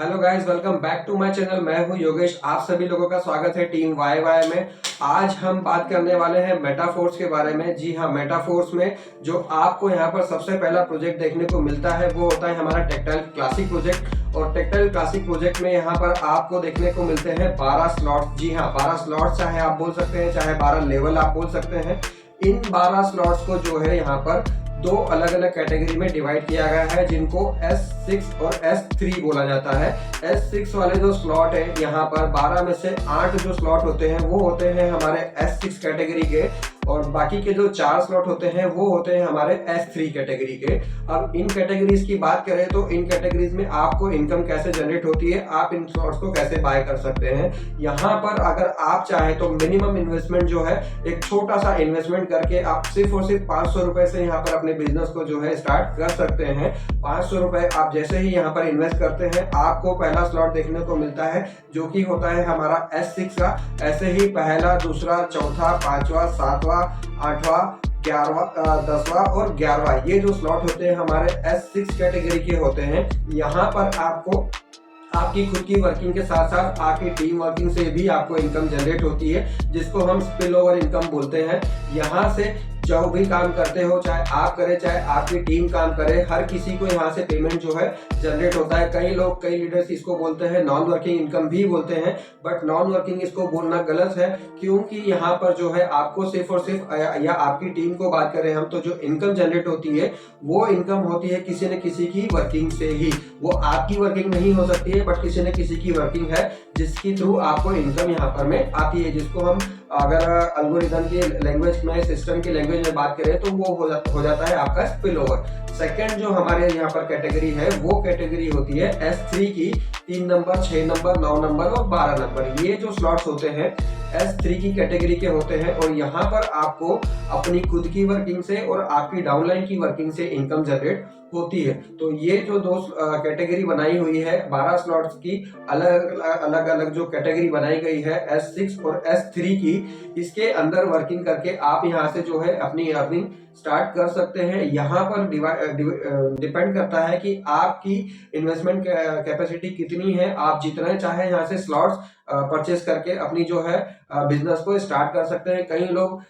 Hello guys, welcome back to my channel. मैं हूं योगेश। आप सभी लोगों का स्वागत है टीम वाई वाई में। आज हम बात करने वाले हैं मेटाफोर्स के बारे में। जी हाँ, मेटाफोर्स में जो आपको यहाँ पर सबसे पहला प्रोजेक्ट देखने को मिलता है वो होता है हमारा टेक्टाइल क्लासिक प्रोजेक्ट। और टेक्टाइल क्लासिक प्रोजेक्ट में यहाँ पर आपको देखने को मिलते हैं 12 स्लॉट्स। जी हाँ, 12 स्लॉट्स चाहे आप बोल सकते हैं, चाहे 12 लेवल आप बोल सकते हैं। इन 12 स्लॉट्स को जो है यहाँ पर दो अलग अलग कैटेगरी में डिवाइड किया गया है, जिनको S6 और S3 बोला जाता है। S6 वाले जो स्लॉट है, यहाँ पर 12 में से 8 जो स्लॉट होते हैं वो होते हैं हमारे S6 कैटेगरी के, और बाकी के जो 4 स्लॉट होते हैं वो होते हैं हमारे S3 कैटेगरी के। अब इन कैटेगरीज की बात करें तो इन कैटेगरीज में आपको इनकम कैसे जनरेट होती है, आप इन स्लॉट्स को कैसे बाय कर सकते हैं। यहाँ पर अगर आप चाहें तो मिनिमम इन्वेस्टमेंट जो है, एक छोटा सा इन्वेस्टमेंट करके आप सिर्फ और सिर्फ 500 रुपए से यहाँ पर अपने बिजनेस को जो है स्टार्ट कर सकते हैं। 500 रुपए आप जैसे ही यहाँ पर इन्वेस्ट करते हैं, आपको पहला स्लॉट देखने को मिलता है जो कि होता है हमारा S6 का। ऐसे ही पहला, दूसरा, चौथा, पांचवा, सातवां, 8वां, 11वां, 10वां और 11वां, ये जो स्लॉट होते हैं हमारे S6 कैटेगरी के होते हैं। यहाँ पर आपको आपकी खुद की वर्किंग के साथ साथ आपकी टीम वर्किंग से भी आपको इनकम जनरेट होती है, जिसको हम स्पिल ओवर इनकम बोलते हैं। यहाँ से जो भी काम करते हो, चाहे आप करें चाहे आपकी टीम काम करे, हर किसी को यहाँ से पेमेंट जो है जनरेट होता है। कई लोग, कई लीडर्स इसको बोलते हैं नॉन वर्किंग इनकम भी बोलते हैं, बट नॉन वर्किंग इसको बोलना गलत है, क्योंकि यहाँ पर जो है आपको सिर्फ और सिर्फ या आपकी टीम को बात करें हम तो जो इनकम जनरेट होती है वो इनकम होती है किसी न किसी की वर्किंग से ही। वो आपकी वर्किंग नहीं हो सकती है, बट किसी न किसी की वर्किंग है जिसकी थ्रू आपको इनकम यहाँ पर में आती है, जिसको हम अगर एल्गोरिथम की लैंग्वेज में, सिस्टम की लैंग्वेज में बात करें तो वो हो जाता है आपका स्पिल ओवर। सेकेंड जो हमारे यहाँ पर कैटेगरी है वो कैटेगरी होती है S3 की। 3 नंबर, 6 नंबर, 9 नंबर और 12 नंबर, ये जो स्लॉट्स होते हैं S3 की कैटेगरी के होते हैं। और यहाँ पर आपको अपनी खुद की वर्किंग से और आपकी डाउनलाइन की वर्किंग से इनकम जनरेट होती है। तो ये जो दो कैटेगरी बनाई हुई है, 12 स्लॉट्स की अलग अलग जो कैटेगरी बनाई गई है S6 और S3 की, इसके अंदर वर्किंग करके आप यहाँ से जो है अपनी अर्निंग स्टार्ट कर सकते हैं। यहाँ पर डिपेंड करता है कि आपकी इन्वेस्टमेंट कैपेसिटी कितनी है। आप जितना चाहे यहाँ से स्लॉट्स परचेस करके अपनी जो है बिजनेस को स्टार्ट कर सकते हैं। कई लोग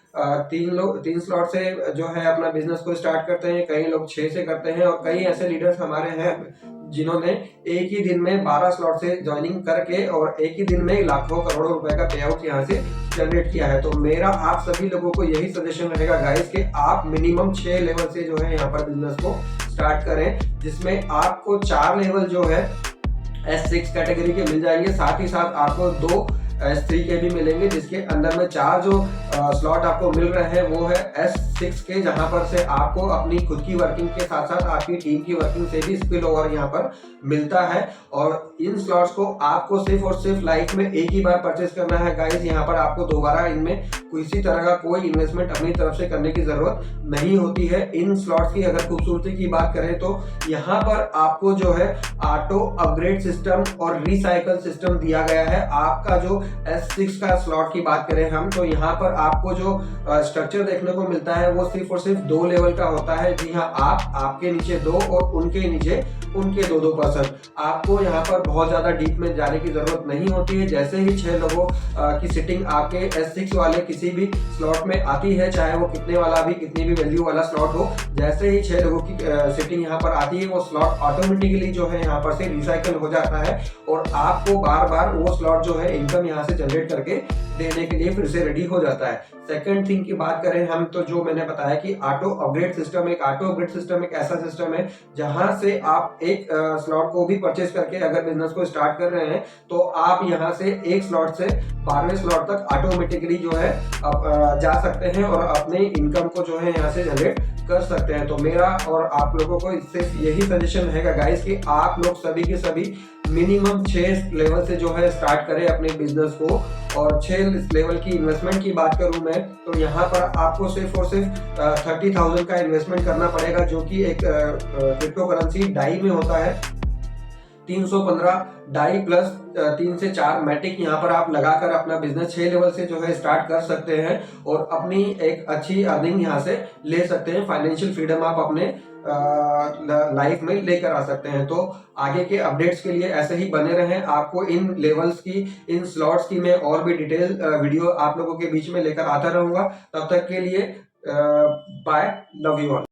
3 स्लॉट से जो है अपना बिजनेस को स्टार्ट करते हैं, कई लोग 6 से करते हैं, और कई ऐसे लीडर्स हमारे हैं जिन्होंने एक ही दिन में 12 स्लॉट से ज्वाइनिंग करके और एक ही दिन में लाखों करोड़ों रुपए का पे आउट यहाँ से जनरेट किया है। तो मेरा आप सभी लोगों को यही सजेशन रहेगा गाइस कि आप मिनिमम 6 लेवल से जो है यहाँ पर बिजनेस को स्टार्ट करें, जिसमें आपको 4 लेवल जो है S6 कैटेगरी के मिल जाएंगे, साथ ही साथ आपको 2 S3 के भी मिलेंगे, जिसके अंदर में 4 जो स्लॉट आपको मिल रहे हैं वो है S6 के, जहां पर से आपको अपनी खुद की वर्किंग के साथ साथ आपकी टीम की वर्किंग से भी स्पिल ओवर यहाँ पर मिलता है। और इन स्लॉट्स को आपको सिर्फ और सिर्फ लाइफ में एक ही बार परचेस करना है गाइस। यहाँ पर आपको दोबारा इनमें किसी तरह का कोई इन्वेस्टमेंट अपनी तरफ से करने की जरूरत नहीं होती है। इन स्लॉट्स की अगर खूबसूरती की बात करें तो यहाँ पर आपको जो है ऑटो अपग्रेड सिस्टम और रिसाइकल सिस्टम दिया गया है। आपका जो S6 का स्लॉट की बात करें हम तो यहाँ पर आपको जो स्ट्रक्चर देखने को मिलता है वो सिर्फ और सिर्फ 2 लेवल का होता है। जी हाँ, आपके नीचे 2 और उनके नीचे उनके 2 पर्सन। आपको यहाँ पर बहुत ज्यादा डीप में जाने की जरूरत नहीं होती है। जैसे ही 6 लोगों की सिटिंग आपके S6 वाले किसी भी स्लॉट में आती है, चाहे वो कितने वाला भी, कितनी भी वैल्यू वाला स्लॉट हो, जैसे ही 6 लोगों की सिटिंग यहाँ पर आती है, वो स्लॉट ऑटोमेटिकली जो है यहाँ पर से रिसाइकल हो जाता है, और आपको बार बार वो स्लॉट जो है इनकम यहाँ से जनरेट करके देने के लिए फिर से रेडी हो जाता है। सेकंड थिंग की बात करें हम तो जो मैंने बताया कि ऑटो अपग्रेड सिस्टम एक ऐसा सिस्टम है जहां से आप एक स्लॉट को भी परचेस करके अगर बिजनेस को स्टार्ट कर रहे हैं तो आप यहां से एक स्लॉट से 12वें स्लॉट तक ऑटोमेटिकली जो है जा सकते हैं और अपने इनकम को जो है यहाँ से जनरेट कर सकते हैं। तो मेरा और आप लोगों को सिर्फ यही सजेशन रहेगा गाइस कि आप लोग सभी के सभी मिनिमम 6 लेवल से जो है स्टार्ट करें अपने बिजनेस को। और 6 लेवल की इन्वेस्टमेंट की बात करूं मैं तो यहाँ पर आपको सिर्फ और सिर्फ 30,000 का इन्वेस्टमेंट करना पड़ेगा, जो कि एक क्रिप्टो करेंसी डाई में होता है। 315 डाई प्लस 3 से 4 मैटिक यहाँ पर आप लगाकर अपना बिजनेस 6 लेवल से जो है स्टार्ट कर सकते हैं और अपनी एक अच्छी अर्निंग यहाँ से ले सकते हैं। फाइनेंशियल फ्रीडम आप अपने लाइफ में लेकर आ सकते हैं। तो आगे के अपडेट्स के लिए ऐसे ही बने रहें। आपको इन लेवल्स की, इन स्लॉट्स की मैं और भी डिटेल वीडियो आप लोगों के बीच में लेकर आता रहूंगा। तब तक के लिए बाय, लव यू ऑल।